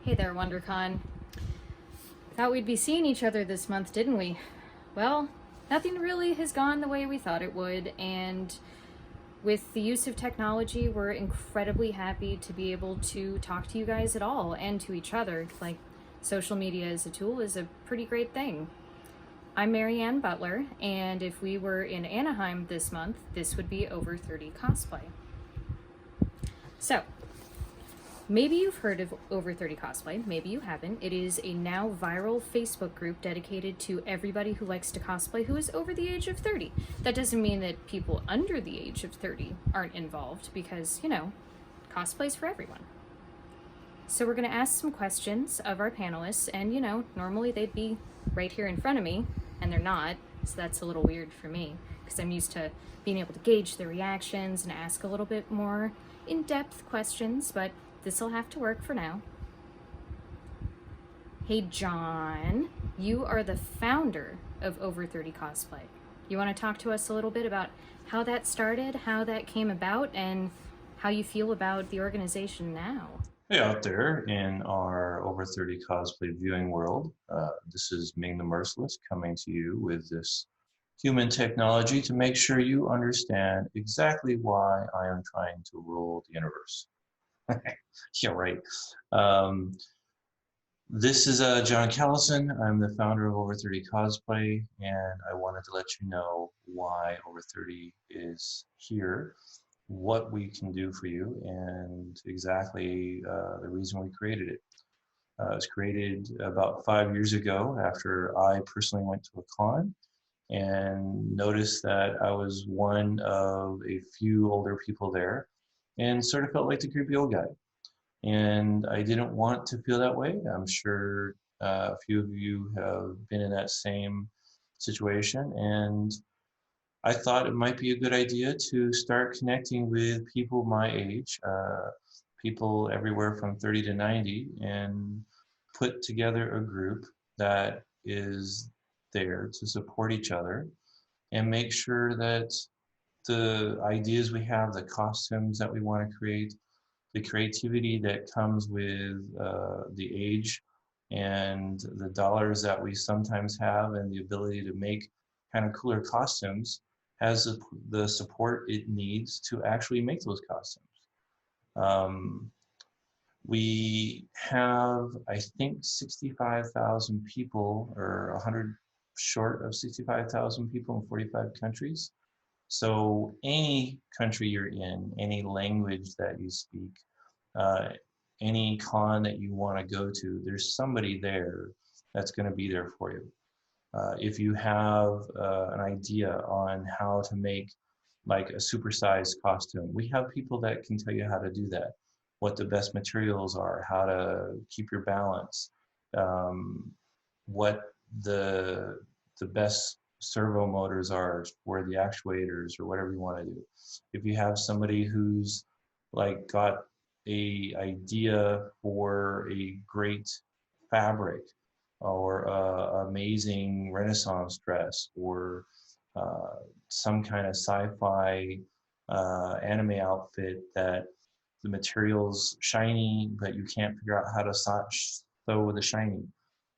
Hey there, WonderCon. Thought we'd be seeing each other this month, didn't we? Well, nothing really has gone the way we thought it would, and with the use of technology, we're incredibly happy to be able to talk to you guys at all and to each other. Like, social media as a tool is a pretty great thing. I'm Anne Butler, and if we were in Anaheim this month, this would be Over30Cosplay. So, maybe you've heard of Over30Cosplay, maybe you haven't. It is a now viral Facebook group dedicated to everybody who likes to cosplay who is over the age of 30. That doesn't mean that people under the age of 30 aren't involved because, cosplay's for everyone. So we're going to ask some questions of our panelists, and normally they'd be right here in front of me, and they're not, so that's a little weird for me because I'm used to being able to gauge their reactions and ask a little bit more in-depth questions, but this'll have to work for now. Hey John, you are the founder of Over30Cosplay. You want to talk to us a little bit about how that started, how that came about, and how you feel about the organization now? Hey, out there in our Over 30 cosplay viewing world, this is Ming the Merciless coming to you with this human technology to make sure you understand exactly why I am trying to rule the universe. Yeah, right. Um, this is John Callison. I'm the founder of Over 30 Cosplay, and I wanted to let you know why Over 30 is here, what we can do for you, and exactly the reason we created it. It was created about 5 years ago after I personally went to a con and noticed that I was one of a few older people there and sort of felt like the creepy old guy. And I didn't want to feel that way. I'm sure a few of you have been in that same situation. And I thought it might be a good idea to start connecting with people my age, people everywhere from 30 to 90, and put together a group that is there to support each other and make sure that the ideas we have, the costumes that we want to create, the creativity that comes with the age and the dollars that we sometimes have and the ability to make kind of cooler costumes has the support it needs to actually make those costumes. Um, we have, I think, 65,000 people, or 100 short of 65,000 people in 45 countries. So any country you're in, any language that you speak, uh, any con that you want to go to, there's somebody there that's going to be there for you. If you have an idea on how to make like a supersized costume, we have people that can tell you how to do that, what the best materials are, how to keep your balance, um, what the the best servo motors are for the actuators or whatever you want to do. If you have somebody who's like got a idea for a great fabric or amazing Renaissance dress or some kind of sci-fi anime outfit that the material's shiny, but you can't figure out how to sew the shiny.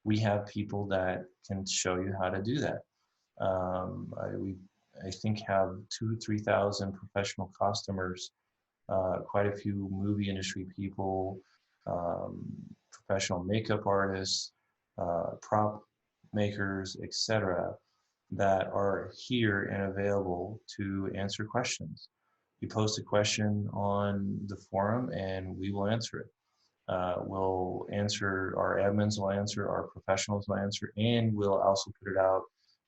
We have people that can show you how to do that. I think have 3,000 professional costumers, quite a few movie industry people, um, professional makeup artists, prop makers, etc., that are here and available to answer questions. You post a question on the forum and we will answer it. We'll answer, our admins will answer, our professionals will answer, and we'll also put it out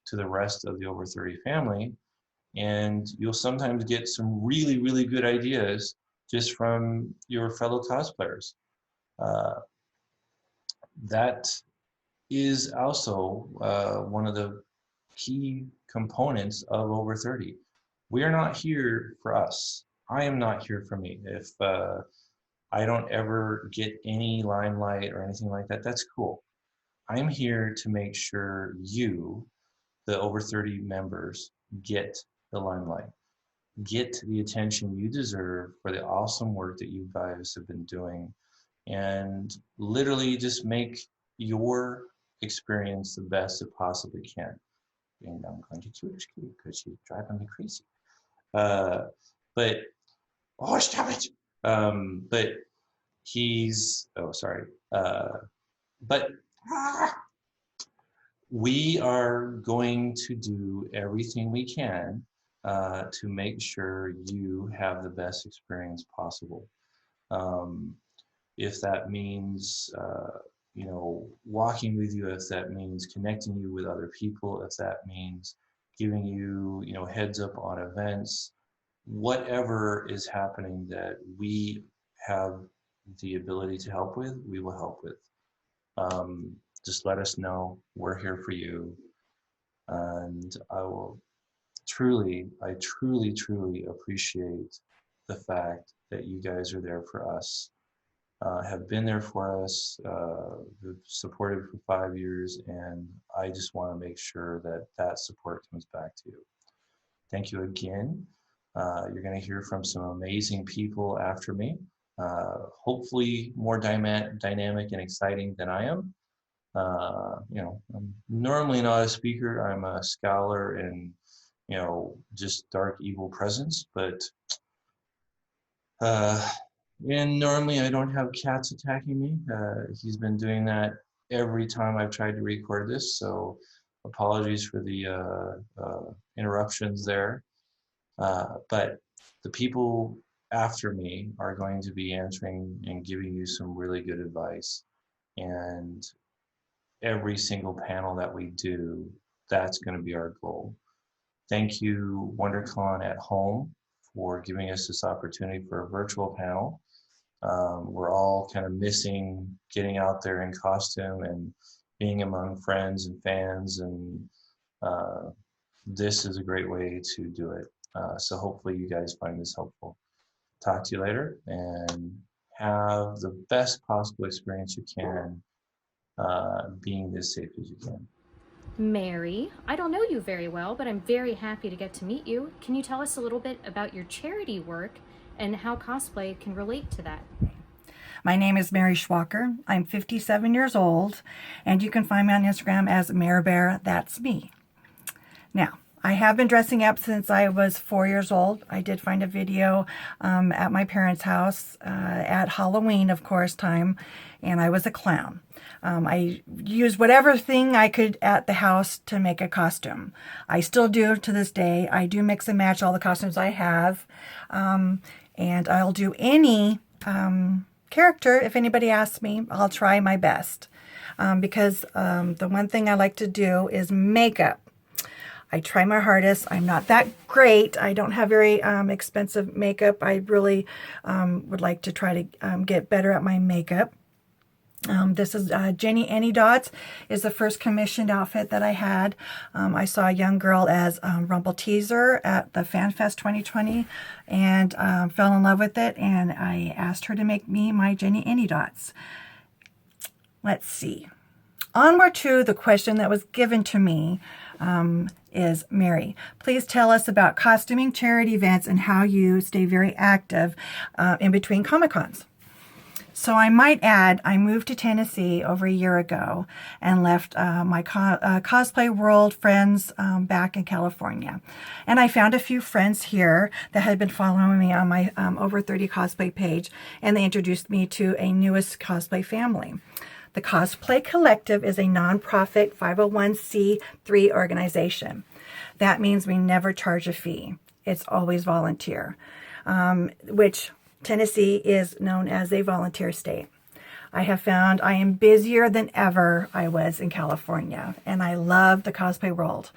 to the rest of the Over 30 family. And you'll sometimes get some really, really good ideas just from your fellow cosplayers. Uh, that is also one of the key components of Over 30. We are not here for us. I am not here for me. If I don't ever get any limelight or anything like that, that's cool. I'm here to make sure you, the Over 30 members, get the limelight, get the attention you deserve for the awesome work that you guys have been doing and literally just make your experience the best it possibly can. And I'm going to cue because she's driving me crazy. But oh, stop it! But he's sorry. But we are going to do everything we can to make sure you have the best experience possible. If that means walking with you, if that means connecting you with other people, if that means giving you heads up on events, whatever is happening that we have the ability to help with, we will help with. Just let us know. We're here for you. And I truly appreciate the fact that you guys are there for us, have been there for us, supported for 5 years, and I just want to make sure that that support comes back to you. Thank you again. You're going to hear from some amazing people after me, hopefully more dynamic and exciting than I am. I'm normally not a speaker. I'm a scholar and just dark evil presence, but and normally I don't have cats attacking me. He's been doing that every time I've tried to record this, so apologies for the interruptions there. But the people after me are going to be answering and giving you some really good advice. And every single panel that we do, that's going to be our goal. Thank you, WonderCon at home, for giving us this opportunity for a virtual panel. We're all kind of missing getting out there in costume and being among friends and fans, and this is a great way to do it. So hopefully you guys find this helpful. Talk to you later, and have the best possible experience you can, being as safe as you can. Mary, I don't know you very well, but I'm very happy to get to meet you. Can you tell us a little bit about your charity work and how cosplay can relate to that? My name is Mary Schwacher. I'm 57 years old, and you can find me on Instagram as Bear. That's me. Now, I have been dressing up since I was 4 years old. I did find a video at my parents' house at Halloween, of course, time, and I was a clown. I used whatever thing I could at the house to make a costume. I still do to this day. I do mix and match all the costumes I have, and I'll do any character. If anybody asks me, I'll try my best, because the one thing I like to do is makeup. I try my hardest. I'm not that great. I don't have very expensive makeup. I really would like to try to get better at my makeup. This is Jenny Any Dots is the first commissioned outfit that I had. I saw a young girl as Rumple Teaser at the FanFest 2020 and fell in love with it, and I asked her to make me my Jenny Any Dots. Let's see. Onward to the question that was given to me is, Mary, please tell us about costuming, charity events, and how you stay very active in between Comic-Cons. So I might add, I moved to Tennessee over a year ago and left my cosplay world friends back in California. And I found a few friends here that had been following me on my Over30Cosplay page, and they introduced me to a newest cosplay family. The Cosplay Collective is a nonprofit 501c3 organization. That means we never charge a fee. It's always volunteer, which Tennessee is known as a volunteer state. I have found I am busier than ever I was in California, and I love the cosplay world.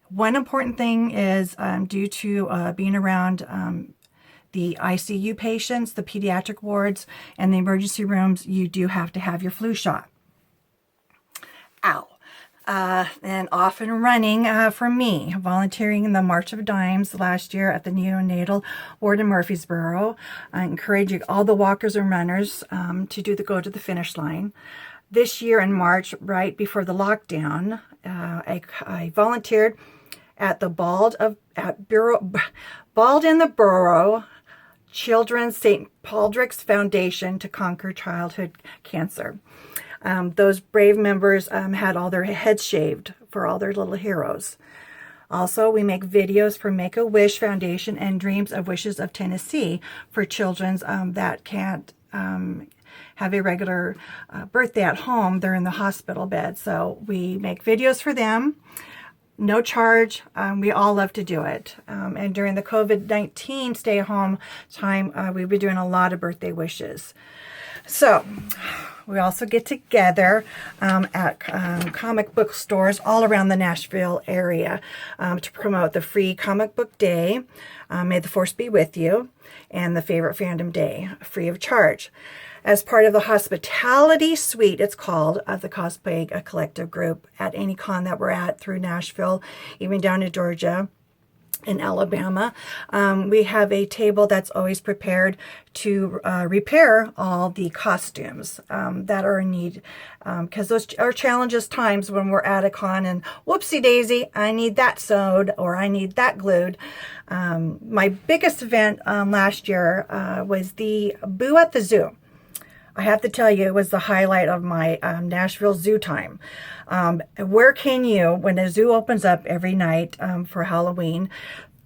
One important thing is due to being around the ICU patients, the pediatric wards, and the emergency rooms, you do have to have your flu shot. Ow. And off and running for me, volunteering in the March of Dimes last year at the neonatal ward in Murfreesboro. I encourage all the walkers and runners to go to the finish line. This year in March, right before the lockdown, I volunteered at the Bald in the Burrow Children's St. Baldrick's Foundation to Conquer Childhood Cancer. Those brave members had all their heads shaved for all their little heroes. Also, we make videos for Make-A-Wish Foundation and Dreams of Wishes of Tennessee for children that can't have a regular birthday at home. They're in the hospital bed. So we make videos for them. No charge. We all love to do it. And during the COVID-19 stay-at-home time, we've been doing a lot of birthday wishes. So we also get together at comic book stores all around the Nashville area to promote the free comic book day, May the Force Be With You, and the Favorite Fandom Day, free of charge. As part of the hospitality suite, it's called, of the Cosplay Collective Group at any con that we're at through Nashville, even down to Georgia and Alabama. We have a table that's always prepared to repair all the costumes that are in need, because those are challenges times when we're at a con and whoopsie daisy, I need that sewed or I need that glued. My biggest event last year was the Boo at the Zoo. I have to tell you, it was the highlight of my Nashville zoo time. Where can you, when the zoo opens up every night for Halloween,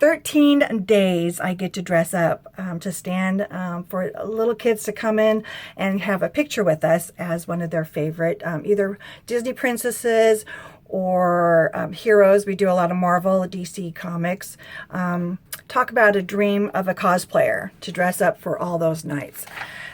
13 days I get to dress up to stand for little kids to come in and have a picture with us as one of their favorite, either Disney princesses or heroes. We do a lot of Marvel, DC comics. Talk about a dream of a cosplayer to dress up for all those nights.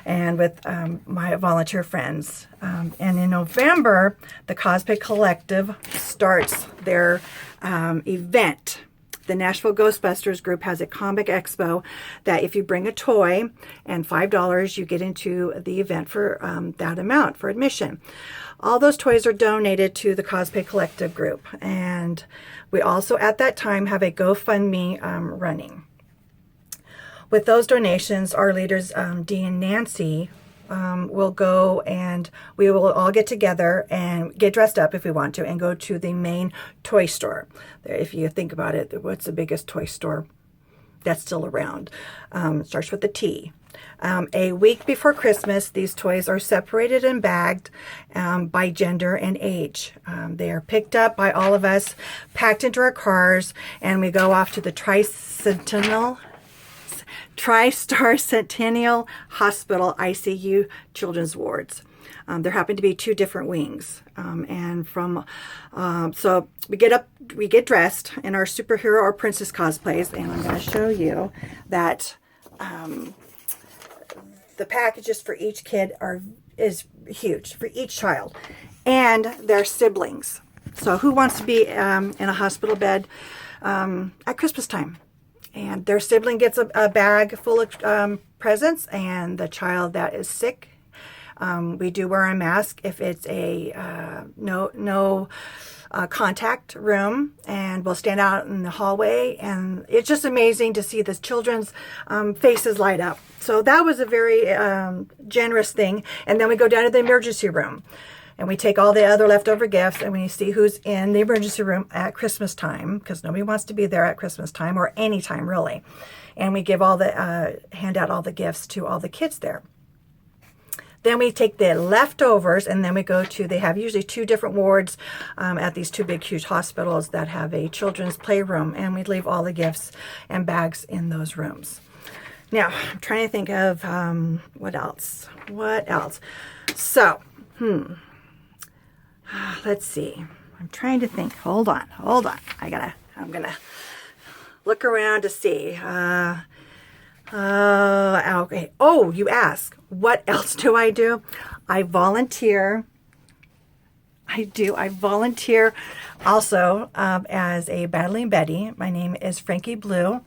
And with my volunteer friends. And in November, the Cosplay Collective starts their event. The Nashville Ghostbusters group has a comic expo that if you bring a toy and $5, you get into the event for that amount for admission. All those toys are donated to the Cosplay Collective group. And we also at that time have a GoFundMe running. With those donations, our leaders, Dee and Nancy, will go and we will all get together and get dressed up if we want to and go to the main toy store. If you think about it, what's the biggest toy store that's still around? It starts with a T. A week before Christmas, these toys are separated and bagged by gender and age. They are picked up by all of us, packed into our cars, and we go off to the TriStar Centennial Hospital ICU children's wards. There happen to be two different wings. So we get dressed in our superhero or princess cosplays, and I'm going to show you that the packages for each kid is huge for each child and their siblings. So who wants to be in a hospital bed at Christmas time? And their sibling gets a bag full of presents, and the child that is sick, we do wear a mask if it's a no contact room, and we'll stand out in the hallway, and it's just amazing to see the children's faces light up. So that was a very generous thing. And then we go down to the emergency room. And we take all the other leftover gifts and we see who's in the emergency room at Christmas time, because nobody wants to be there at Christmas time or any time really. And we give hand out all the gifts to all the kids there. Then we take the leftovers and then we go to, they have usually two different wards at these two big huge hospitals that have a children's playroom, and we leave all the gifts and bags in those rooms. Now, I'm trying to think of what else? So, let's see. I'm trying to think. Hold on. I'm gonna look around to see. Okay. Oh, you ask, what else do? I volunteer. I volunteer also as a Battling Betty. My name is Frankie Blue.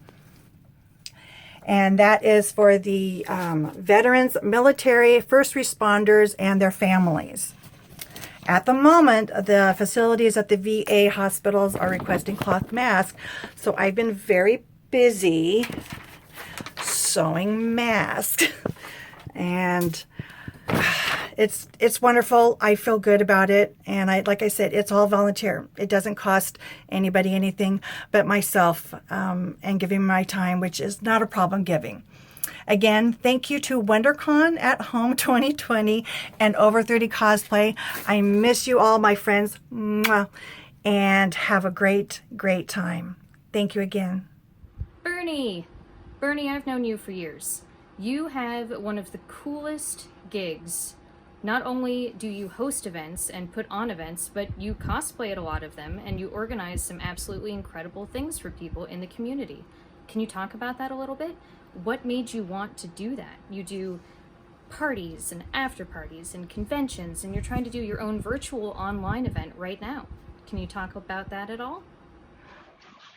And that is for the veterans, military, first responders, and their families. At the moment, the facilities at the VA hospitals are requesting cloth masks. So I've been very busy sewing masks. And it's wonderful. I feel good about it. And like I said, it's all volunteer. It doesn't cost anybody anything but myself and giving my time, which is not a problem giving. Again, thank you to WonderCon at Home 2020 and Over 30 Cosplay. I miss you all, my friends. Mwah. And have a great, great time. Thank you again. Bernie! Bernie, I've known you for years. You have one of the coolest gigs. Not only do you host events and put on events, but you cosplay at a lot of them, and you organize some absolutely incredible things for people in the community. Can you talk about that a little bit? What made you want to do that? You do parties and after parties and conventions, and you're trying to do your own virtual online event right now. Can you talk about that at all?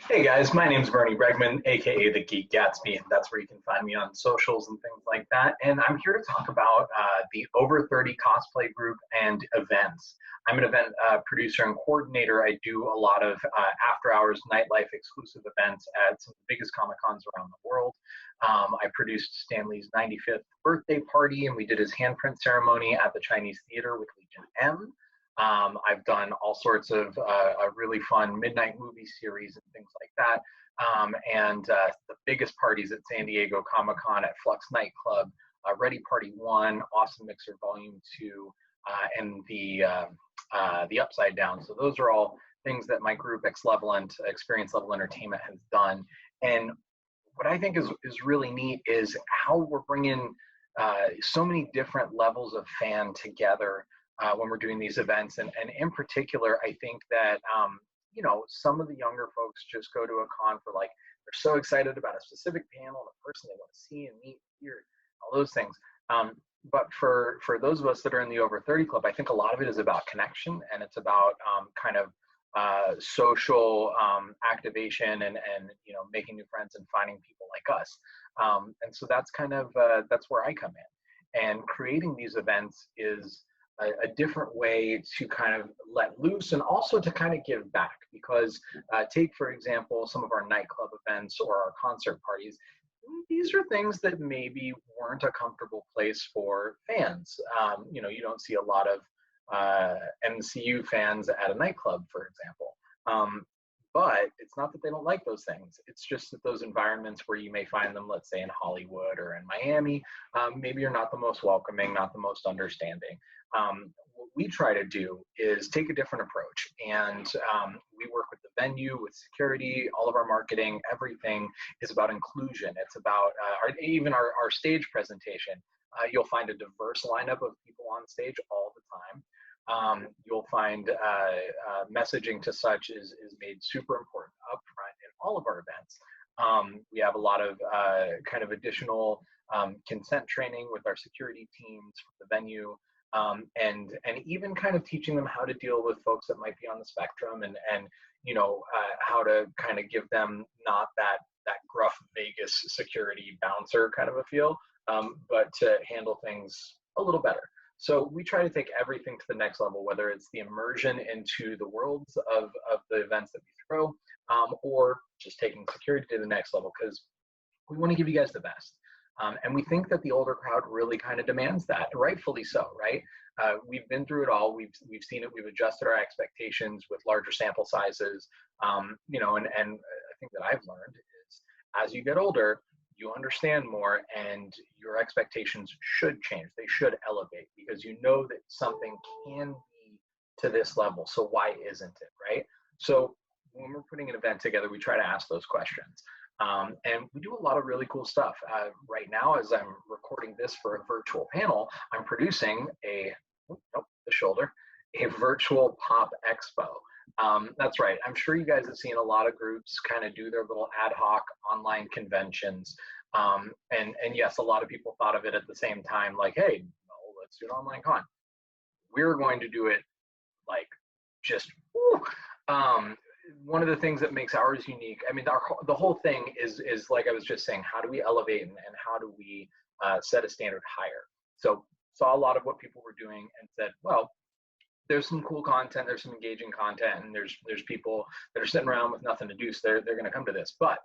Hey guys, my name's Bernie Bregman, aka the Geek Gatsby. That's where you can find me on socials and things like that. And I'm here to talk about the Over 30 Cosplay group and events. I'm an event producer and coordinator. I do a lot of after-hours nightlife exclusive events at some of the biggest Comic Cons around the world. I produced Stanley's 95th birthday party, and we did his handprint ceremony at the Chinese Theater with Legion M. I've done all sorts of a really fun midnight movie series and things like that. And the biggest parties at San Diego Comic-Con at Flux Nightclub, Ready Party 1, Awesome Mixer Volume 2, and the Upside Down. So those are all things that my group Experience Level Entertainment has done. And what I think is really neat is how we're bringing so many different levels of fan together when we're doing these events. And in particular, I think that, you know, some of the younger folks just go to a con for like, they're so excited about a specific panel and a person they want to see and meet, hear, all those things. But for those of us that are in the Over 30 Club, I think a lot of it is about connection, and it's about kind of social activation and you know, making new friends and finding people like us. And so that's kind of, that's where I come in. And creating these events is a different way to kind of let loose and also to kind of give back, because take, for example, some of our nightclub events or our concert parties. These are things that maybe weren't a comfortable place for fans. You know, you don't see a lot of MCU fans at a nightclub, for example. But it's not that they don't like those things. It's just that those environments where you may find them, let's say in Hollywood or in Miami, maybe you're not the most welcoming, not the most understanding. What we try to do is take a different approach, and we work with the venue, with security, all of our marketing, everything is about inclusion. It's about even our stage presentation. You'll find a diverse lineup of people on stage all the time. You'll find messaging to such is made super important up front in all of our events. We have a lot of kind of additional consent training with our security teams for the venue, and even kind of teaching them how to deal with folks that might be on the spectrum, and you know, how to kind of give them not that gruff Vegas security bouncer kind of a feel, but to handle things a little better. So we try to take everything to the next level, whether it's the immersion into the worlds of the events that we throw, or just taking security to the next level, because we want to give you guys the best. And we think that the older crowd really kind of demands that, rightfully so, right? We've been through it all. We've seen it. We've adjusted our expectations with larger sample sizes. You know, and I think that I've learned is as you get older, you understand more, and your expectations should change. They should elevate, because you know that something can be to this level. So why isn't it, right? So when we're putting an event together, we try to ask those questions. And we do a lot of really cool stuff. Right now, as I'm recording this for a virtual panel, I'm producing a virtual pop expo. That's right. I'm sure you guys have seen a lot of groups kind of do their little ad hoc online conventions. And yes, a lot of people thought of it at the same time, like, hey, well, let's do an online con. We're going to do it like just, woo. One of the things that makes ours unique, I mean, the whole thing is like I was just saying, how do we elevate and how do we set a standard higher? So saw a lot of what people were doing and said, well, there's some cool content, there's some engaging content, and there's people that are sitting around with nothing to do, so they're going to come to this. But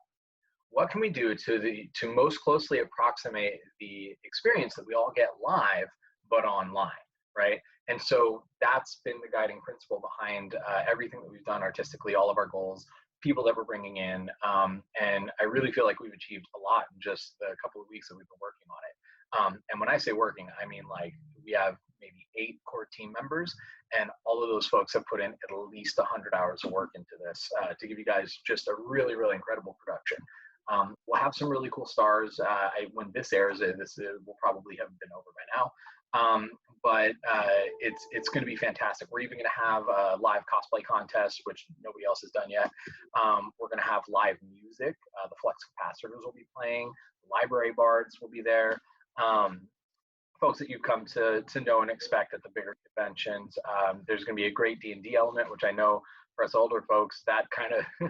what can we do to most closely approximate the experience that we all get live, but online, right? And so that's been the guiding principle behind everything that we've done artistically, all of our goals people that we're bringing in. And I really feel like we've achieved a lot in just the couple of weeks that we've been working on it. And when I say working, I mean like we have maybe 8 core team members, and all of those folks have put in at least 100 hours of work into this to give you guys just a really, really incredible production. We'll have some really cool stars. When this airs, this will probably have been over by now. But it's going to be fantastic. We're even going to have a live cosplay contest, which nobody else has done yet. We're going to have live music. The Flux Capacitors will be playing. Library bards will be there. Folks that you've come to know and expect at the bigger conventions. There's going to be a great D&D element, which I know for us older folks, that kind of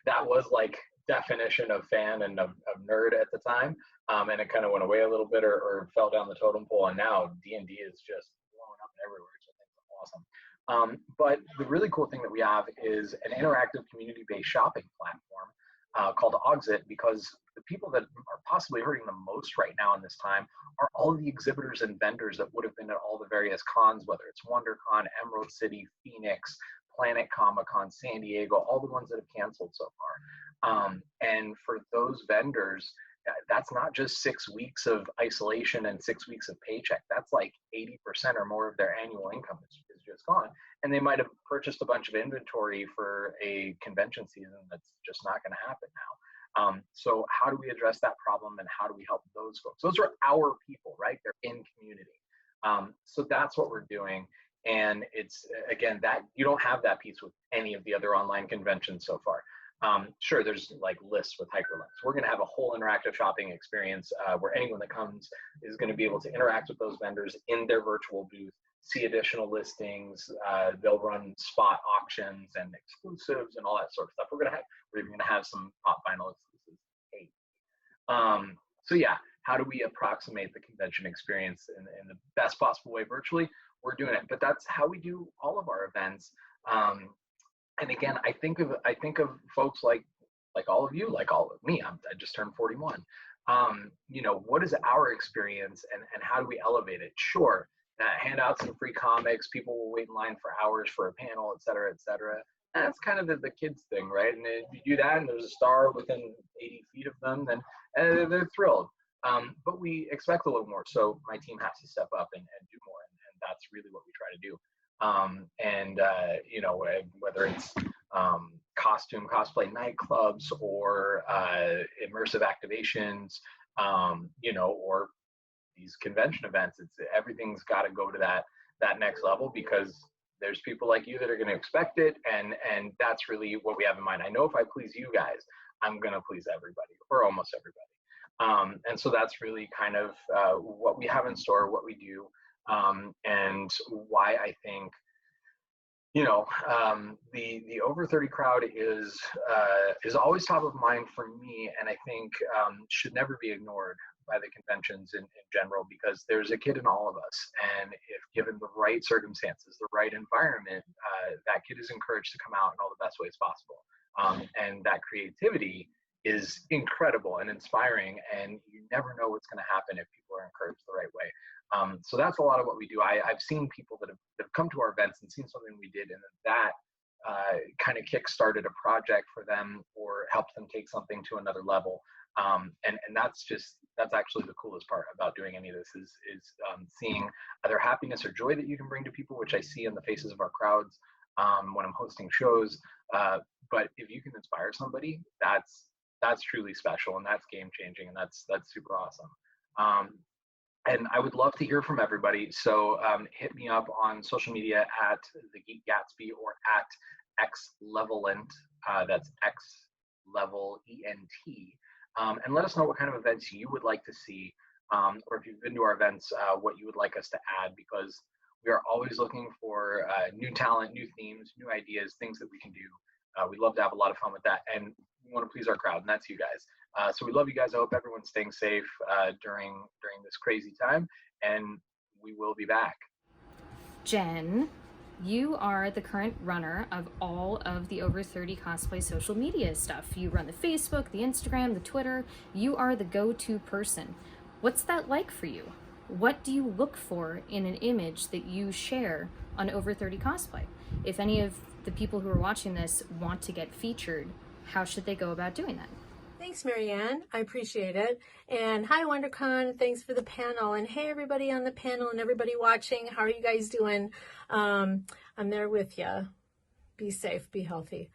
that was like definition of fan and of nerd at the time, and it kind of went away a little bit or fell down the totem pole, and now D&D is just blowing up everywhere, which I think is awesome. But the really cool thing that we have is an interactive community-based shopping platform called Auxit, because the people that are possibly hurting the most right now in this time are all of the exhibitors and vendors that would have been at all the various cons, whether it's WonderCon, Emerald City, Phoenix, Planet Comic-Con, San Diego, all the ones that have canceled so far. And for those vendors, that's not just 6 weeks of isolation and 6 weeks of paycheck. That's like 80% or more of their annual income is just gone. And they might have purchased a bunch of inventory for a convention season that's just not going to happen now. So how do we address that problem, and how do we help those folks? Those are our people, right? They're in community. So that's what we're doing. And it's, again, that you don't have that piece with any of the other online conventions so far. Sure, there's like lists with hyperlinks. We're going to have a whole interactive shopping experience where anyone that comes is going to be able to interact with those vendors in their virtual booth, see additional listings. They'll run spot auctions and exclusives and all that sort of stuff. We're even going to have some pop vinyl exclusives. So yeah, how do we approximate the convention experience in the best possible way virtually? We're doing it, but that's how we do all of our events. And again, I think of folks like all of you, like all of me. I just turned 41. You know, what is our experience, and how do we elevate it? Sure, hand out some free comics. People will wait in line for hours for a panel, et cetera, et cetera. That's kind of the kids thing, right? And if you do that, and there's a star within 80 feet of them, then they're thrilled. But we expect a little more, so my team has to step up and do more, and that's really what we try to do. You know, whether it's costume cosplay nightclubs or immersive activations, you know, or these convention events, everything's got to go to that next level, because there's people like you that are going to expect it, and that's really what we have in mind. I know if I please you guys, I'm going to please everybody, or almost everybody. And so that's really kind of what we have in store, what we do. And why I think, you know, the over 30 crowd is always top of mind for me, and I think should never be ignored by the conventions in general, because there's a kid in all of us, and if given the right circumstances, the right environment, that kid is encouraged to come out in all the best ways possible. And that creativity is incredible and inspiring, and you never know what's going to happen if people are encouraged the right way. So that's a lot of what we do. I've seen people that have come to our events and seen something we did, and that kind of kick-started a project for them or helped them take something to another level. And that's actually the coolest part about doing any of this is seeing either happiness or joy that you can bring to people, which I see in the faces of our crowds when I'm hosting shows. But if you can inspire somebody, that's truly special, and that's game-changing, and that's super awesome. And I would love to hear from everybody. So hit me up on social media at the Geek Gatsby or at XLevelent. That's XLevelENT. And let us know what kind of events you would like to see, or if you've been to our events, what you would like us to add, because we are always looking for new talent, new themes, new ideas, things that we can do. We'd love to have a lot of fun with that, and we want to please our crowd, and that's you guys. So we love you guys. I hope everyone's staying safe during this crazy time, and we will be back. Jen, you are the current runner of all of the Over 30 Cosplay social media stuff. You run the Facebook, the Instagram, the Twitter. You are the go-to person. What's that like for you? What do you look for in an image that you share on Over 30 Cosplay? If any of the people who are watching this want to get featured, how should they go about doing that? Thanks, Marianne. I appreciate it. And hi, WonderCon. Thanks for the panel. And hey, everybody on the panel and everybody watching. How are you guys doing? I'm there with you. Be safe, be healthy.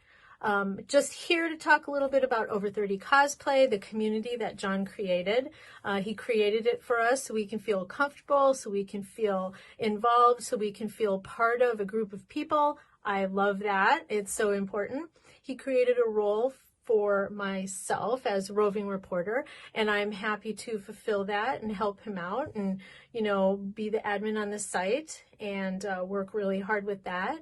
Just here to talk a little bit about Over30Cosplay, the community that John created. He created it for us so we can feel comfortable, so we can feel involved, so we can feel part of a group of people. I love that. It's so important. He created a role for myself as roving reporter, and I'm happy to fulfill that and help him out and, you know, be the admin on the site and work really hard with that.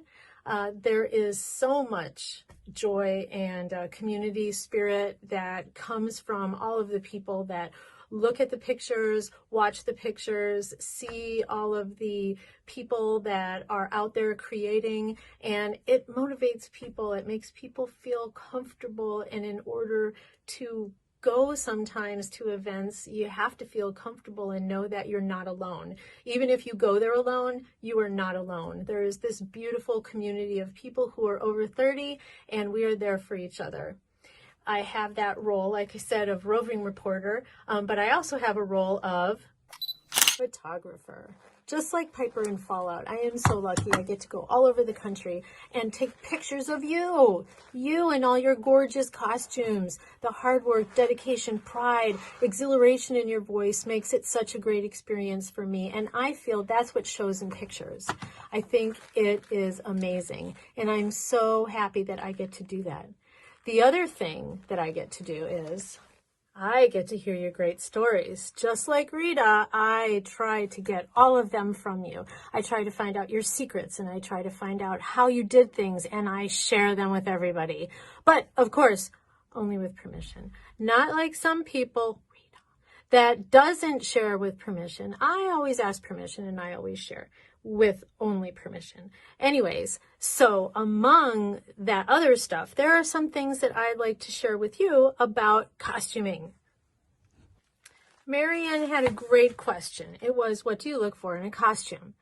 There is so much joy and community spirit that comes from all of the people that look at the pictures, watch the pictures, see all of the people that are out there creating, and it motivates people. It makes people feel comfortable, and in order to go sometimes to events, you have to feel comfortable and know that you're not alone. Even if you go there alone, you are not alone. There is this beautiful community of people who are over 30, and we are there for each other. I have that role, like I said, of roving reporter, but I also have a role of photographer. Just like Piper in Fallout, I am so lucky I get to go all over the country and take pictures of you and all your gorgeous costumes. The hard work, dedication, pride, exhilaration in your voice makes it such a great experience for me, and I feel that's what shows in pictures. I think it is amazing, and I'm so happy that I get to do that. The other thing that I get to do is I get to hear your great stories. Just like Rita, I try to get all of them from you. I try to find out your secrets, and I try to find out how you did things, and I share them with everybody. But, of course, only with permission. Not like some people, Rita, that doesn't share with permission. I always ask permission, and I always share with only permission. Anyways, so among that other stuff, there are some things that I'd like to share with you about costuming. Marianne had a great question. It was, what do you look for in a costume?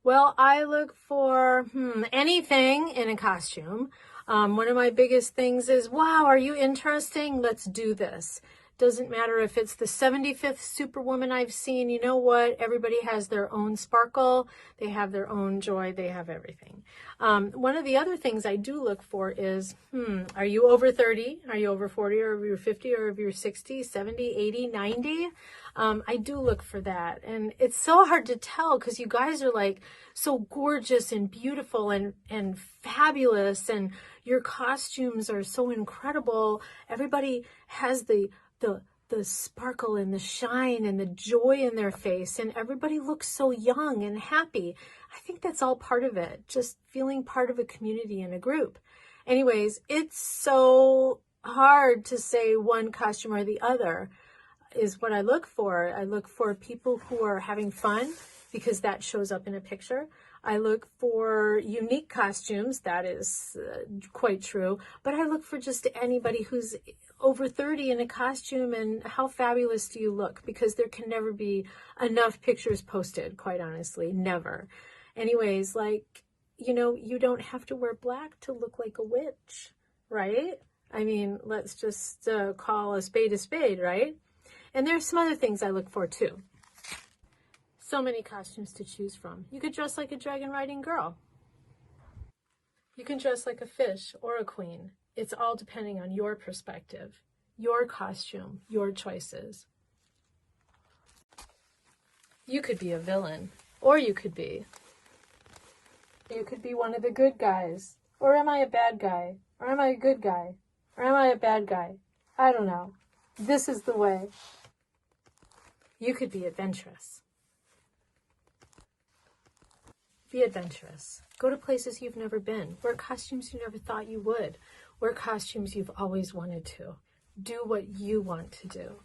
Well, I look for anything in a costume. One of my biggest things is, wow, are you interesting? Let's do this. Doesn't matter if it's the 75th Superwoman I've seen. You know what? Everybody has their own sparkle. They have their own joy. They have everything. One of the other things I do look for is, are you over 30? Are you over 40 or over your 50 or over your 60, 70, 80, 90? I do look for that. And it's so hard to tell because you guys are like so gorgeous and beautiful and fabulous. And your costumes are so incredible. Everybody has the sparkle and the shine and the joy in their face, and everybody looks so young and happy. I think that's all part of it, just feeling part of a community and a group. Anyways, it's so hard to say one costume or the other is what I look for. I look for people who are having fun because that shows up in a picture. I look for unique costumes. That is quite true. But I look for just anybody who's over 30 in a costume, and how fabulous do you look? Because there can never be enough pictures posted, quite honestly, never. Anyways, like, you know, you don't have to wear black to look like a witch, right? I mean, let's just call a spade, right? And there's some other things I look for too. So many costumes to choose from. You could dress like a dragon riding girl. You can dress like a fish or a queen. It's all depending on your perspective, your costume, your choices. You could be a villain, or you could be one of the good guys. Or am I a bad guy? Or am I a good guy? Or am I a bad guy? I don't know. This is the way. You could be adventurous. Be adventurous. Go to places you've never been. Wear costumes you never thought you would. Wear costumes you've always wanted to. Do what you want to do.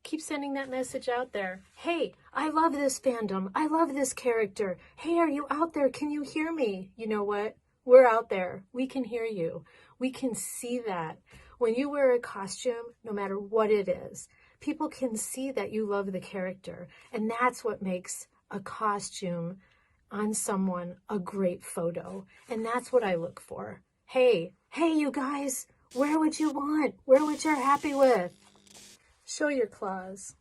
Keep sending that message out there. Hey, I love this fandom. I love this character. Hey, are you out there? Can you hear me? You know what? We're out there. We can hear you. We can see that. When you wear a costume, no matter what it is, people can see that you love the character. And that's what makes a costume on someone a great photo. And that's what I look for. Hey, Hey, you guys, wear what you want. Wear what you're happy with. Show your claws.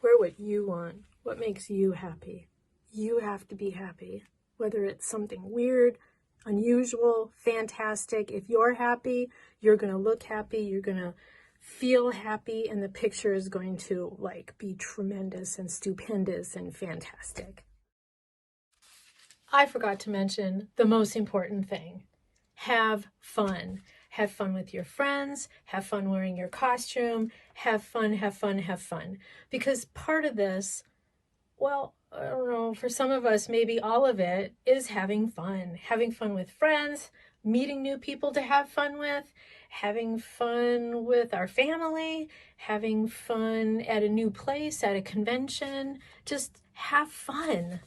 Wear what you want. What makes you happy? You have to be happy. Whether it's something weird, unusual, fantastic. If you're happy, you're going to look happy. You're going to feel happy. And the picture is going to be tremendous and stupendous and fantastic. I forgot to mention the most important thing. Have fun. Have fun with your friends. Have fun wearing your costume. Have fun, have fun, have fun. Because part of this, well, I don't know, for some of us, maybe all of it is having fun. Having fun with friends, meeting new people to have fun with, having fun with our family, having fun at a new place, at a convention. Just have fun.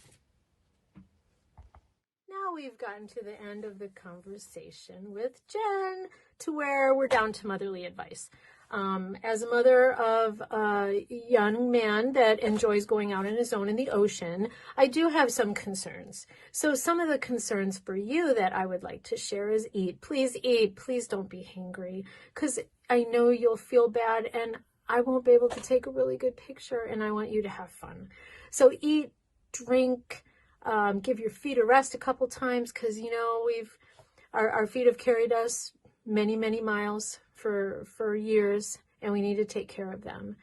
Now we've gotten to the end of the conversation with Jen to where we're down to motherly advice. As a mother of a young man that enjoys going out on his own in the ocean, I do have some concerns. So some of the concerns for you that I would like to share is eat. Please eat. Please don't be hangry, because I know you'll feel bad and I won't be able to take a really good picture, and I want you to have fun. So eat, drink, give your feet a rest a couple times, because our feet have carried us many, many miles for years, and we need to take care of them.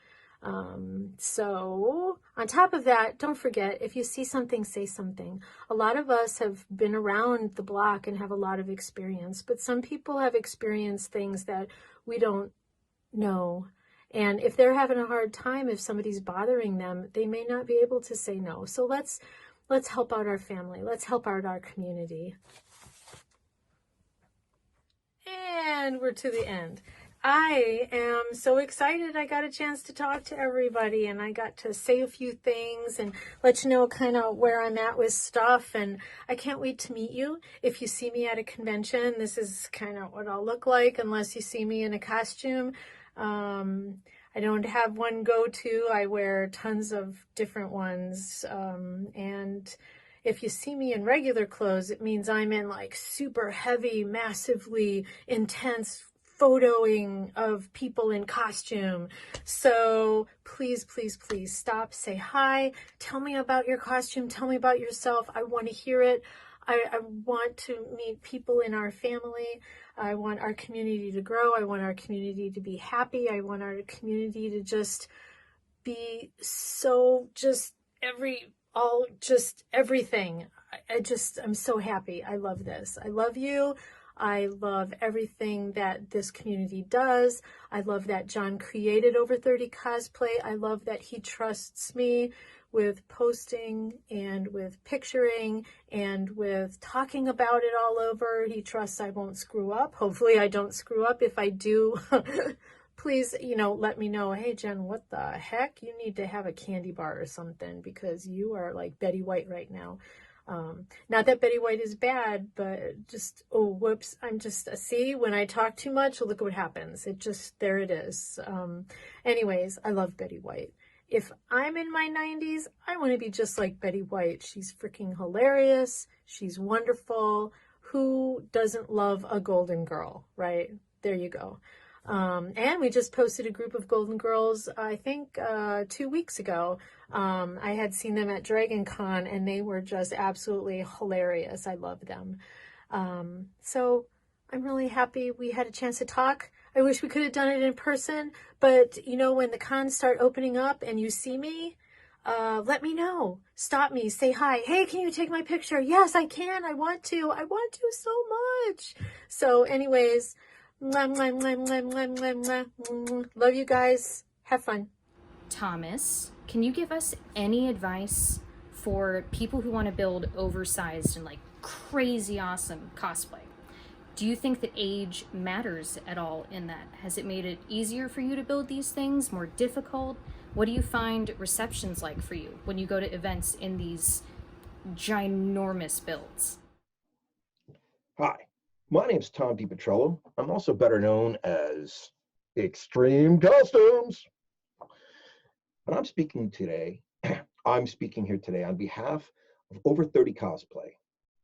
So on top of that, don't forget, if you see something, say something. A lot of us have been around the block and have a lot of experience, but some people have experienced things that we don't know. And if they're having a hard time, if somebody's bothering them, they may not be able to say no. So let's help out our family. Let's help out our community. And we're to the end. I am so excited I got a chance to talk to everybody, and I got to say a few things and let you know kind of where I'm at with stuff. And I can't wait to meet you. If you see me at a convention, this is kind of what I'll look like, unless you see me in a costume. I don't have one go-to. I wear tons of different ones. And if you see me in regular clothes, it means I'm in super heavy, massively intense photoing of people in costume. So please, please, please stop, say hi, tell me about your costume, tell me about yourself. I want to hear it. I want to meet people in our family. I want our community to grow. I want our community to be happy. I want our community to just be so everything. I'm so happy. I love this. I love you. I love everything that this community does. I love that John created Over30Cosplay. I love that he trusts me with posting and with picturing and with talking about it all over. He trusts I won't screw up. Hopefully I don't screw up. If I do, please, let me know. Hey, Jen, what the heck? You need to have a candy bar or something, because you are like Betty White right now. Not that Betty White is bad, but just, oh, whoops. See, when I talk too much, look what happens. There it is. Anyways, I love Betty White. If I'm in my 90s, I want to be just like Betty White. She's freaking hilarious. She's wonderful. Who doesn't love a golden girl, right? There you go. And we just posted a group of golden girls, I think 2 weeks ago. I had seen them at DragonCon, and they were just absolutely hilarious. I love them. So I'm really happy we had a chance to talk. I wish we could have done it in person, but when the cons start opening up and you see me, let me know. Stop me, say hi. Hey, can you take my picture? Yes, I can. I want to so much. So anyways, mwah, mwah, mwah, mwah, mwah, mwah, mwah. Love you guys. Have fun. Thomas, can you give us any advice for people who want to build oversized and crazy awesome cosplay? Do you think that age matters at all in that? Has it made it easier for you to build these things, more difficult? What do you find receptions like for you when you go to events in these ginormous builds? Hi, my name's Tom DePetrillo. I'm also better known as Extreme Costumes. And I'm speaking here today on behalf of Over30 Cosplay.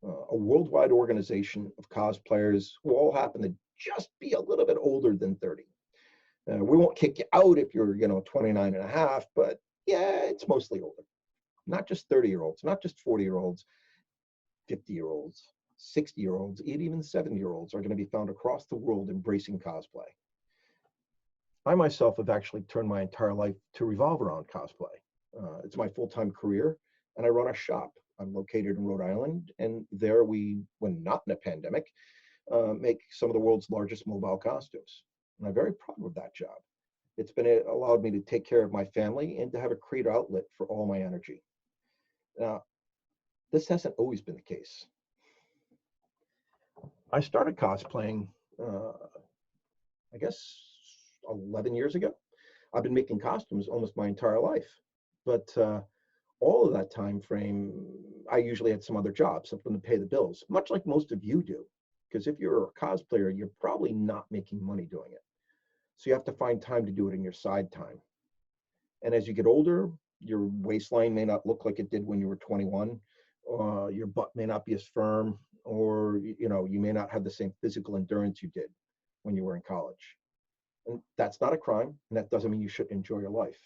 a worldwide organization of cosplayers who all happen to just be a little bit older than 30. We won't kick you out if you're, 29 and a half, but yeah, it's mostly older. Not just 30-year-olds, not just 40-year-olds, 50-year-olds, 60-year-olds, and even 70-year-olds are going to be found across the world embracing cosplay. I myself have actually turned my entire life to revolve around cosplay. It's my full-time career, and I run a shop. I'm located in Rhode Island, and there we, when not in a pandemic, make some of the world's largest mobile costumes. And I'm very proud of that job. It's allowed me to take care of my family and to have a creative outlet for all my energy. Now, this hasn't always been the case. I started cosplaying, I guess, 11 years ago. I've been making costumes almost my entire life, but all of that time frame, I usually had some other job, something to pay the bills, much like most of you do. Because if you're a cosplayer, you're probably not making money doing it. So you have to find time to do it in your side time. And as you get older, your waistline may not look like it did when you were 21. Your butt may not be as firm, or you may not have the same physical endurance you did when you were in college. And that's not a crime, and that doesn't mean you shouldn't enjoy your life.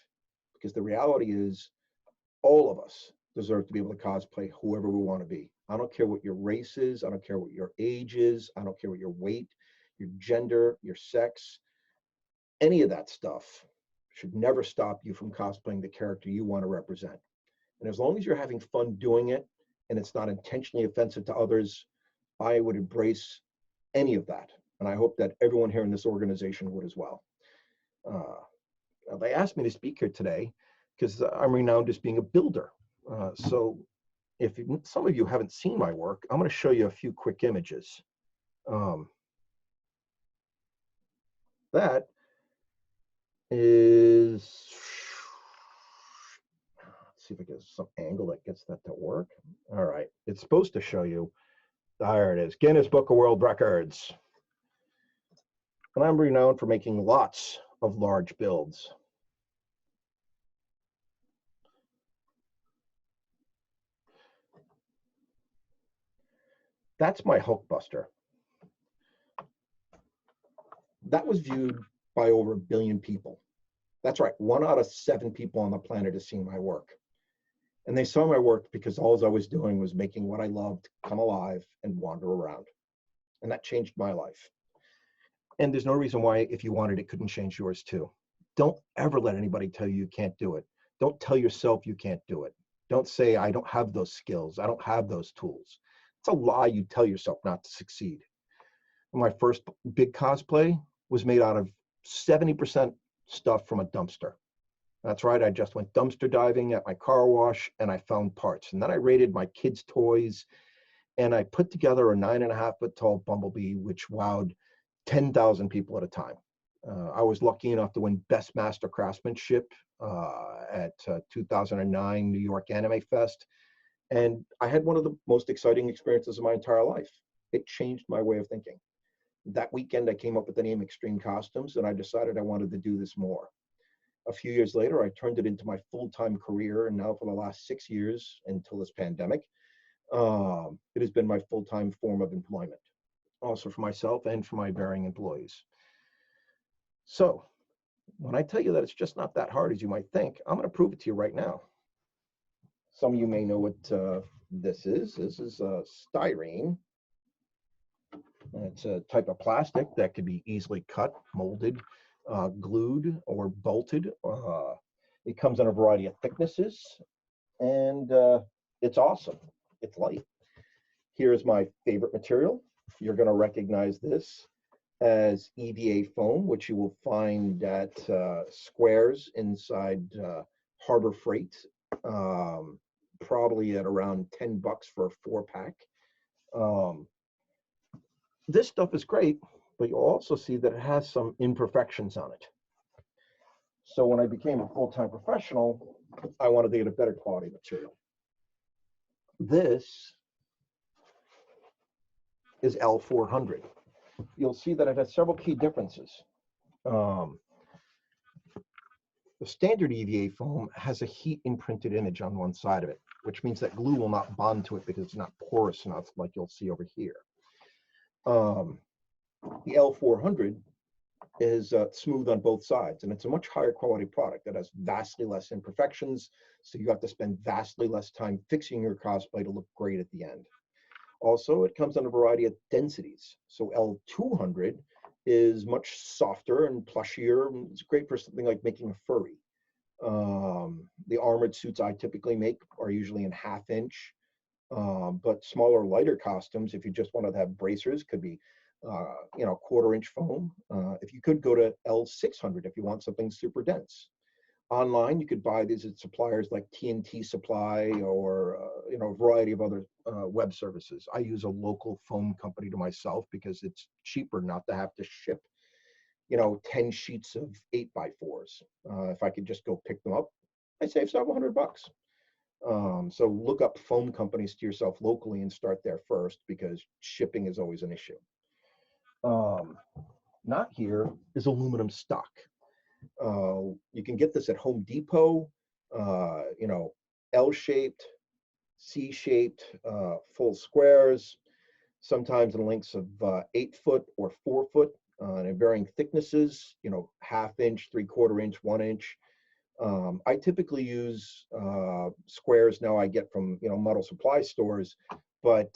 Because the reality is, all of us deserve to be able to cosplay whoever we want to be. I don't care what your race is. I don't care what your age is. I don't care what your weight, your gender, your sex. Any of that stuff should never stop you from cosplaying the character you want to represent. And as long as you're having fun doing it and it's not intentionally offensive to others, I would embrace any of that. And I hope that everyone here in this organization would as well. They asked me to speak here today because I'm renowned as being a builder. So if some of you haven't seen my work, I'm going to show you a few quick images. That is, let's see if I get some angle that gets that to work. All right, it's supposed to show you, there it is, Guinness Book of World Records. And I'm renowned for making lots of large builds. That's my Hulkbuster. That was viewed by over 1 billion people. That's right, 1 out of 7 people on the planet has seen my work. And they saw my work because all I was doing was making what I loved come alive and wander around. And that changed my life. And there's no reason why, if you wanted, it couldn't change yours too. Don't ever let anybody tell you you can't do it. Don't tell yourself you can't do it. Don't say, I don't have those skills. I don't have those tools. It's a lie you tell yourself not to succeed. My first big cosplay was made out of 70% stuff from a dumpster. That's right, I just went dumpster diving at my car wash and I found parts. And then I raided my kids' toys and I put together a 9.5-foot tall bumblebee, which wowed 10,000 people at a time. I was lucky enough to win Best Master Craftsmanship at 2009 New York Anime Fest. And I had one of the most exciting experiences of my entire life. It changed my way of thinking. That weekend, I came up with the name Extreme Costumes, and I decided I wanted to do this more. A few years later, I turned it into my full-time career, and now for the last 6 years, until this pandemic, it has been my full-time form of employment, also for myself and for my varying employees. So, when I tell you that it's just not that hard as you might think, I'm going to prove it to you right now. Some of you may know what this is. This is styrene. It's a type of plastic that could be easily cut, molded, glued, or bolted. It comes in a variety of thicknesses, and it's awesome. It's light. Here's my favorite material. You're going to recognize this as EVA foam, which you will find at Squares inside Harbor Freight, probably at around $10 for a 4-pack. This stuff is great, but you'll also see that it has some imperfections on it. So when I became a full-time professional, I wanted to get a better quality material. This is L400. You'll see that it has several key differences. The standard EVA foam has a heat imprinted image on one side of it. which means that glue will not bond to it because it's not porous enough like you'll see over here. The L400 is smooth on both sides, and it's a much higher quality product that has vastly less imperfections, so you have to spend vastly less time fixing your cosplay to look great at the end. Also, it comes in a variety of densities. So L200 is much softer and plushier. It's great for something like making a furry. The armored suits I typically make are usually in 1/2 inch, but smaller, lighter costumes, if you just wanted to have bracers, could be 1/4 inch foam. If you could go to L600 if you want something super dense. Online, you could buy these at suppliers like TNT Supply or a variety of other web services. I use a local foam company to myself because it's cheaper not to have to ship 10 sheets of 8x4s. If I could just go pick them up, I save several $100. So look up foam companies to yourself locally and start there first, because shipping is always an issue. Not here is aluminum stock. You can get this at Home Depot, L-shaped, C-shaped, full squares, sometimes in lengths of 8 foot or 4 foot, and in varying thicknesses, 1/2 inch, 3/4 inch, 1 inch. I typically use squares now I get from, model supply stores, but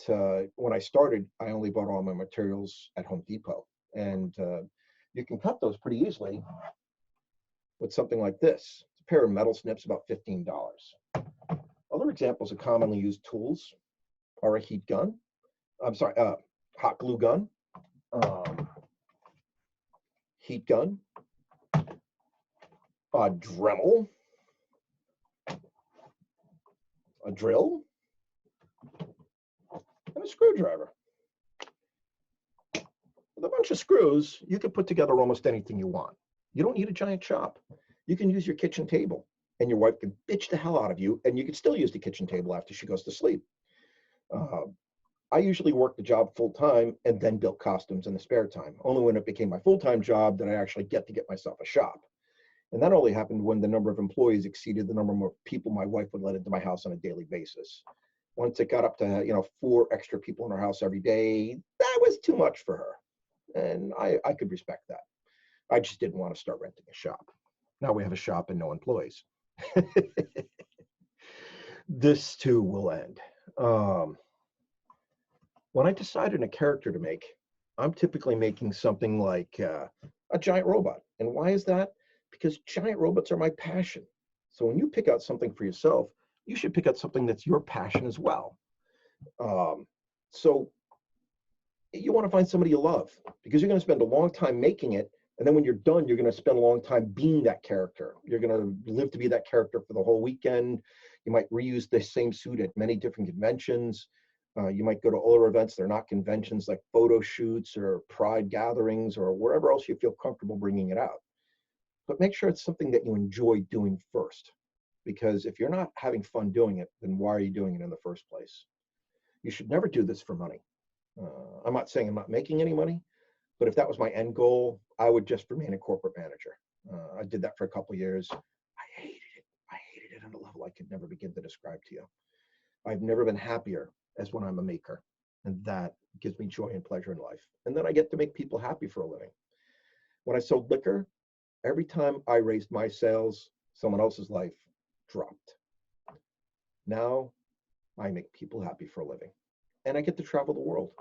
when I started, I only bought all my materials at Home Depot. And you can cut those pretty easily with something like this. It's a pair of metal snips, about $15. Other examples of commonly used tools are a heat gun. Hot glue gun, heat gun, a Dremel, a drill, and a screwdriver. With a bunch of screws, you can put together almost anything you want. You don't need a giant shop. You can use your kitchen table, and your wife can bitch the hell out of you, and you can still use the kitchen table after she goes to sleep. I usually work the job full time and then built costumes in the spare time. Only when it became my full-time job did I actually get to get myself a shop. And that only happened when the number of employees exceeded the number of people my wife would let into my house on a daily basis. Once it got up to 4 extra people in our house every day, that was too much for her. And I could respect that. I just didn't want to start renting a shop. Now we have a shop and no employees. This too will end. When I decided a character to make, I'm typically making something like a giant robot. And why is that? Because giant robots are my passion. So when you pick out something for yourself, you should pick out something that's your passion as well. So you want to find somebody you love, because you're going to spend a long time making it. And then when you're done, you're going to spend a long time being that character. You're going to live to be that character for the whole weekend. You might reuse the same suit at many different conventions. You might go to other events that are not conventions, like photo shoots or pride gatherings or wherever else you feel comfortable bringing it out. But make sure it's something that you enjoy doing first, because if you're not having fun doing it, then why are you doing it in the first place? You should never do this for money. I'm not saying I'm not making any money, but if that was my end goal, I would just remain a corporate manager. I did that for a couple of years. I hated it. I hated it on a level I could never begin to describe to you. I've never been happier as when I'm a maker, and that gives me joy and pleasure in life. And then I get to make people happy for a living. When I sold liquor, every time I raised my sales, someone else's life dropped. Now I make people happy for a living, and I get to travel the world.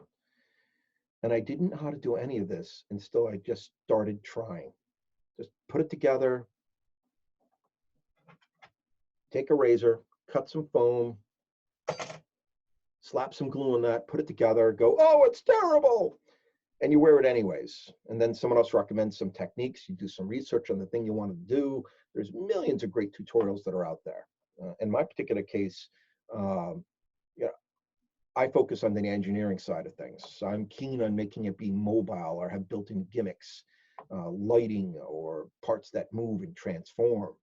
And I didn't know how to do any of this until I just started trying. Just put it together, take a razor, cut some foam, slap some glue on that, put it together, go, oh, it's terrible. And you wear it anyways. And then someone else recommends some techniques. You do some research on the thing you want to do. There's millions of great tutorials that are out there. In my particular case, I focus on the engineering side of things. So I'm keen on making it be mobile or have built-in gimmicks, lighting, or parts that move and transform.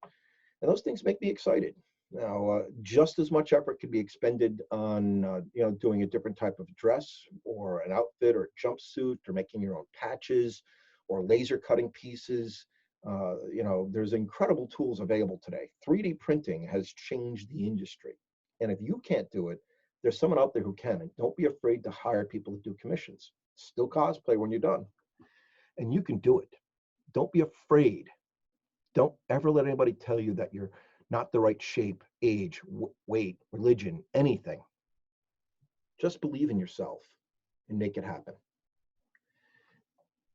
And those things make me excited. Now, just as much effort could be expended on, doing a different type of dress or an outfit or a jumpsuit, or making your own patches or laser cutting pieces. There's incredible tools available today. 3D printing has changed the industry. And if you can't do it, there's someone out there who can. And don't be afraid to hire people to do commissions. Still cosplay when you're done. And you can do it. Don't be afraid. Don't ever let anybody tell you that you're not the right shape, age, weight, religion, anything. Just believe in yourself and make it happen.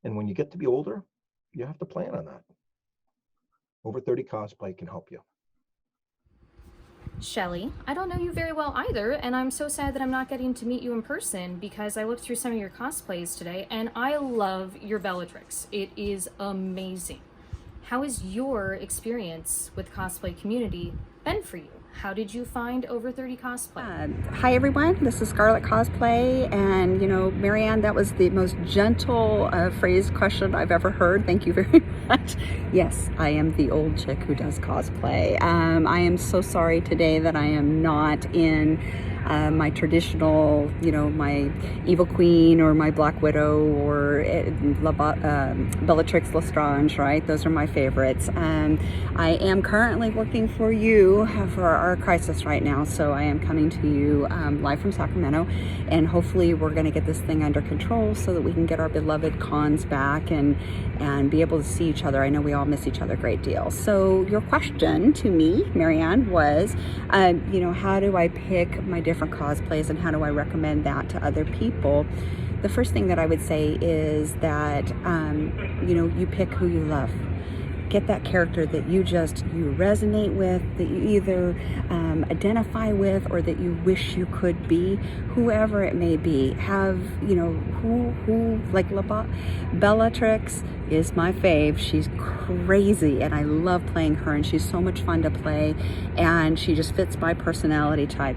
And when you get to be older, you have to plan on that. Over 30 Cosplay can help you. Shelly, I don't know you very well either, and I'm so sad that I'm not getting to meet you in person because I looked through some of your cosplays today, and I love your Bellatrix. It is amazing. How has your experience with cosplay community been for you? How did you find Over 30 Cosplay? Hi everyone, this is Scarlet Cosplay, and you know, Marianne, that was the most gentle phrased question I've ever heard. Thank you very much. Yes, I am the old chick who does cosplay. I am so sorry today that I am not in my traditional, you know, my Evil Queen or my Black Widow or Bellatrix Lestrange, right? Those are my favorites. I am currently looking for you for our crisis right now, so I am coming to you live from Sacramento, and hopefully we're going to get this thing under control so that we can get our beloved cons back and be able to see each other. I know we all miss each other a great deal. So your question to me, Marianne, was, you know, how do I pick my different cosplays and how do I recommend that to other people? The first thing that I would say is that, you know, you pick who you love. Get that character that you resonate with, that you either identify with or that you wish you could be, whoever it may be. Have, you know, who like Bellatrix is my fave. She's crazy and I love playing her, and she's so much fun to play, and she just fits my personality type.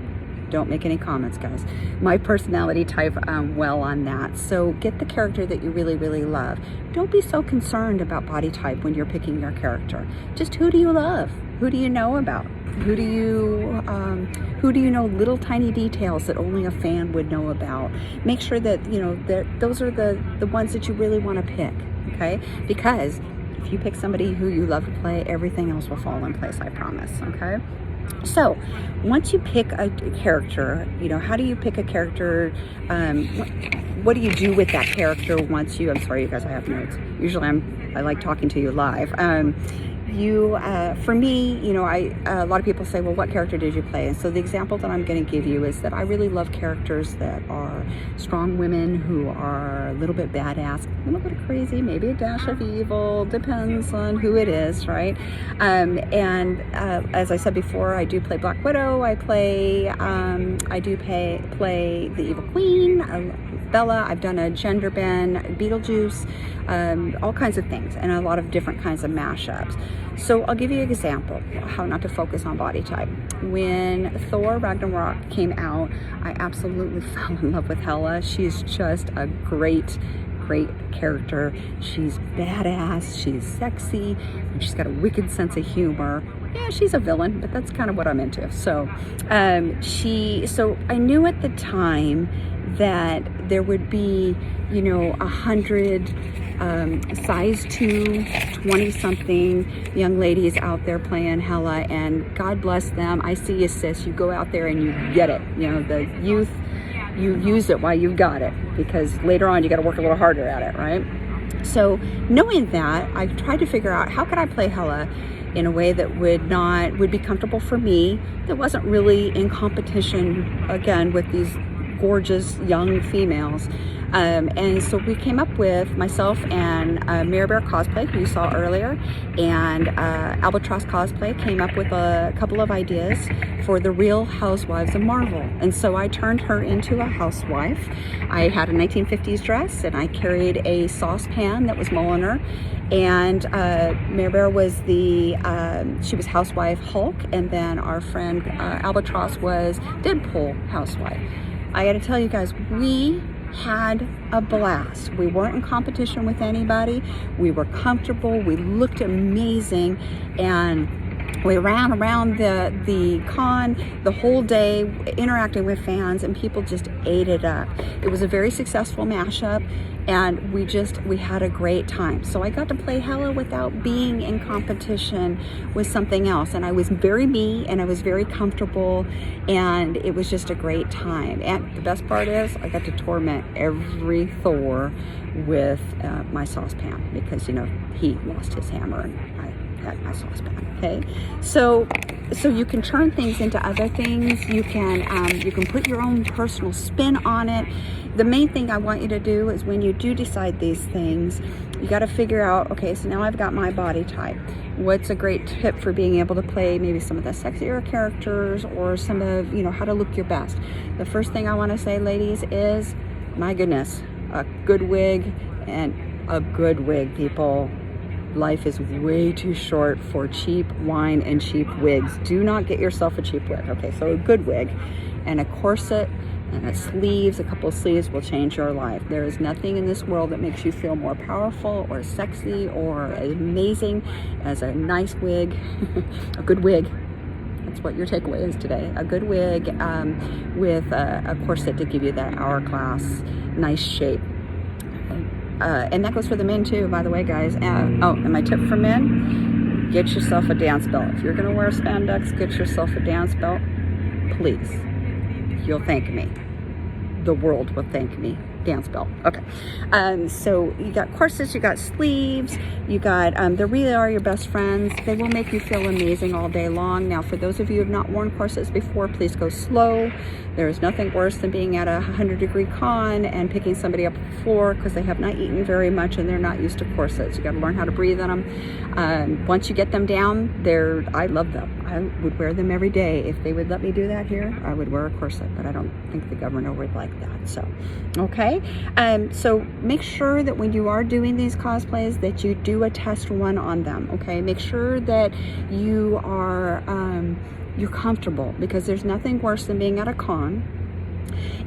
Don't make any comments, guys. My personality type well on that. So get the character that you really, really love. Don't be so concerned about body type when you're picking your character. Just who do you love? Who do you know about? Who do you know little tiny details that only a fan would know about? Make sure that, you know, that those are the ones that you really want to pick, okay? Because if you pick somebody who you love to play, everything else will fall in place, I promise, okay? So once you pick a character, you know, how do you pick a character? What do you do with that character once you, I'm sorry, you guys, I have notes. Usually I like talking to you live. For me, you know, a lot of people say, well, what character did you play? And so the example that I'm going to give you is that I really love characters that are strong women who are a little bit badass, a little bit crazy, maybe a dash of evil, depends on who it is, right? As I said before, I do play Black Widow, I do play the Evil Queen, Bella, I've done a gender bend, Beetlejuice, all kinds of things, and a lot of different kinds of mashups. So I'll give you an example how not to focus on body type. When Thor Ragnarok came out, I absolutely fell in love with Hela. She's just a great character. She's badass, she's sexy, and she's got a wicked sense of humor. Yeah, she's a villain, but that's kind of what I'm into. So I knew at the time that there would be, you know, 100 size 2, 20-something young ladies out there playing Hela, and God bless them. I see you, sis. You go out there and you get it. You know, the youth, you use it while you've got it, because later on you got to work a little harder at it, right? So knowing that, I tried to figure out how could I play Hela in a way that would be comfortable for me, that wasn't really in competition, again, with these gorgeous young females. And so we came up with, myself and Bear Cosplay, who you saw earlier, and Albatross Cosplay came up with a couple of ideas for the Real Housewives of Marvel. And so I turned her into a housewife. I had a 1950s dress, and I carried a saucepan that was Mulliner. And Bear was she was Housewife Hulk, and then our friend Albatross was Deadpool Housewife. I gotta tell you guys, we had a blast. We weren't in competition with anybody. We were comfortable. We looked amazing, and we ran around the con the whole day interacting with fans, and people just ate it up. It was a very successful mashup, and we had a great time. So I got to play Hella without being in competition with something else, and I was very me, and I was very comfortable, and it was just a great time. And the best part is I got to torment every Thor with my saucepan, because you know he lost his hammer and I had my saucepan. Okay, so you can turn things into other things. You can put your own personal spin on it. The main thing I want you to do is, when you do decide these things, you got to figure out, okay, so now I've got my body type. What's a great tip for being able to play maybe some of the sexier characters, or some of, you know, how to look your best? The first thing I want to say, ladies, is, my goodness, a good wig, and a good wig, people. Life is way too short for cheap wine and cheap wigs. Do not get yourself a cheap wig. Okay, so a good wig and a corset and a sleeves, a couple of sleeves will change your life. There is nothing in this world that makes you feel more powerful or sexy or amazing as a nice wig, a good wig. That's what your takeaway is today. A good wig with a corset to give you that hourglass, nice shape. And that goes for the men too, by the way, guys. And my tip for men, get yourself a dance belt. If you're gonna wear spandex, get yourself a dance belt, please. You'll thank me. The world will thank me. Dance belt. Okay. So you got corsets, you got sleeves, you got, they really are your best friends. They will make you feel amazing all day long. Now, for those of you who have not worn corsets before, please go slow. There is nothing worse than being at a 100-degree con and picking somebody up the floor because they have not eaten very much and they're not used to corsets. You got to learn how to breathe in them. Once you get them down, I love them. I would wear them every day. If they would let me do that here, I would wear a corset, but I don't think the governor would like that. So, okay. So make sure that when you are doing these cosplays that you do a test run on them. Okay. Make sure that you are, you're comfortable, because there's nothing worse than being at a con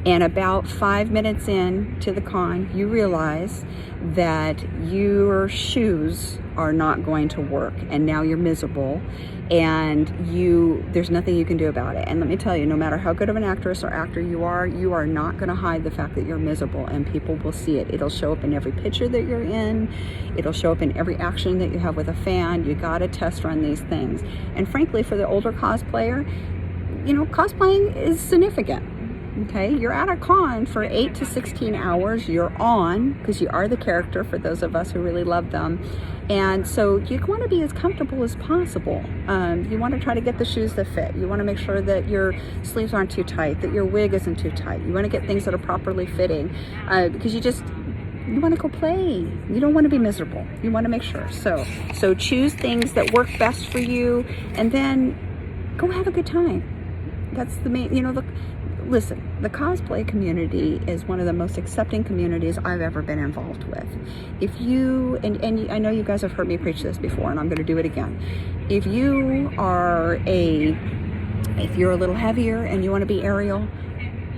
and about 5 minutes in to the con, you realize that your shoes are not going to work, and now you're miserable, and there's nothing you can do about it. And let me tell you, no matter how good of an actress or actor you are not going to hide the fact that you're miserable, and people will see it. It'll show up in every picture that you're in. It'll show up in every action that you have with a fan. You got to test run these things. And frankly, for the older cosplayer, you know, cosplaying is significant. Okay, you're at a con for 8 to 16 hours. You're on, because you are the character for those of us who really love them. And so you want to be as comfortable as possible. You want to try to get the shoes that fit. You want to make sure that your sleeves aren't too tight, that your wig isn't too tight. You want to get things that are properly fitting, because you want to go play. You don't want to be miserable. You want to make sure. So choose things that work best for you, and then go have a good time. That's the main, you know, listen, the cosplay community is one of the most accepting communities I've ever been involved with. If you, and I know you guys have heard me preach this before, and I'm going to do it again. If you're a little heavier and you want to be Ariel,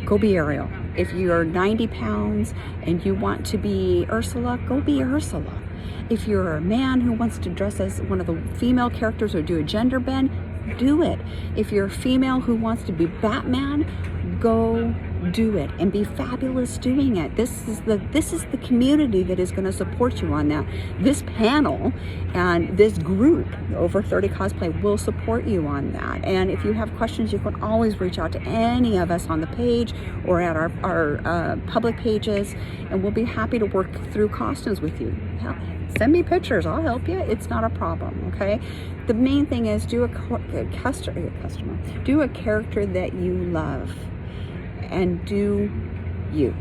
go be Ariel. If you're 90 pounds and you want to be Ursula, go be Ursula. If you're a man who wants to dress as one of the female characters or do a gender bend, do it. If you're a female who wants to be Batman, go do it and be fabulous doing it. This is the community that is going to support you on that. This panel and this group, Over 30 Cosplay, will support you on that. And if you have questions, you can always reach out to any of us on the page or at our public pages, and we'll be happy to work through costumes with you. Hell, send me pictures. I'll help you. It's not a problem. Okay. The main thing is do a character that you love, and do you.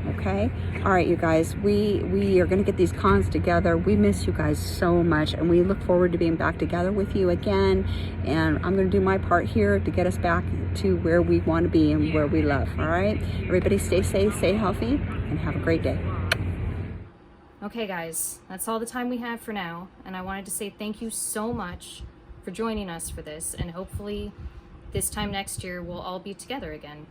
Okay. All right, you guys, we are going to get these cons together. We miss you guys so much, and we look forward to being back together with you again. And I'm going to do my part here to get us back to where we want to be and where we love. All right. Everybody stay safe, stay healthy, and have a great day. Okay guys, that's all the time we have for now, and I wanted to say thank you so much for joining us for this, and hopefully this time next year we'll all be together again.